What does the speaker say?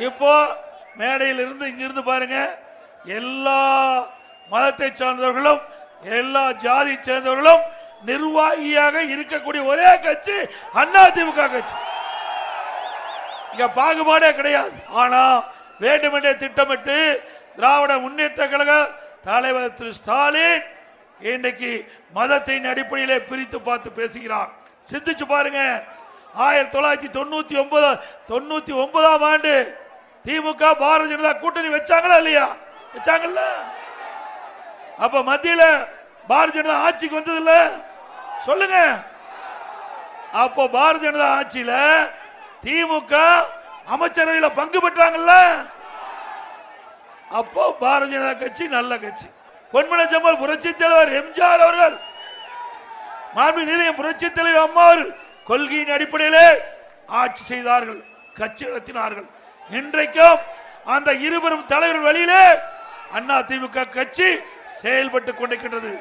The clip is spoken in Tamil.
இப்போ மேடையில் இருந்து இங்கிருந்து பாருங்க, எல்லா மதத்தை சார்ந்தவர்களும் எல்லா ஜாதி சேர்ந்தவர்களும் நிர்வாகியாக இருக்கக்கூடிய ஒரே கட்சி அதிமுக கட்சி. இங்க பாகுபாடே கிடையாது. ஆனா வேண்டுமென்றே திட்டமிட்டு திராவிட முன்னேற்ற கழக தலைவர் திரு ஸ்டாலின் இன்றைக்கு மதத்தின் அடிப்படையிலே பிரித்து பார்த்து பேசுகிறார். சிந்திச்சு பாருங்க, 1999ஆம் ஆண்டு திமுக பாரதிய ஜனதா கூட்டணி வச்சாங்களா இல்லையா? வச்சாங்கல்ல. அப்ப மத்தியில பாரதிய ஜனதா ஆட்சிக்கு வந்தது இல்ல, சொல்லுங்க. அப்போ பாரதிய ஜனதா ஆட்சியில திமுக அமைச்சரவையில் பங்கு பெற்றாங்கல்ல. அப்போ பாரதிய ஜனதா கட்சி நல்ல கட்சி. பொன்மன செம்மல் புரட்சி தலைவர் எம்ஜிஆர் அவர்கள், மாண்புமிகு புரட்சி தலைவர் அம்மா அவர்கள் கொள்கையின் அடிப்படையிலே ஆட்சி செய்தார்கள், கட்சி நடத்தினார்கள். இன்றைக்கும் அந்த இருவரும் தலைவர் வழியிலே அதிமுக கட்சி செயல்பட்டுக் கொண்டிருக்கின்றது.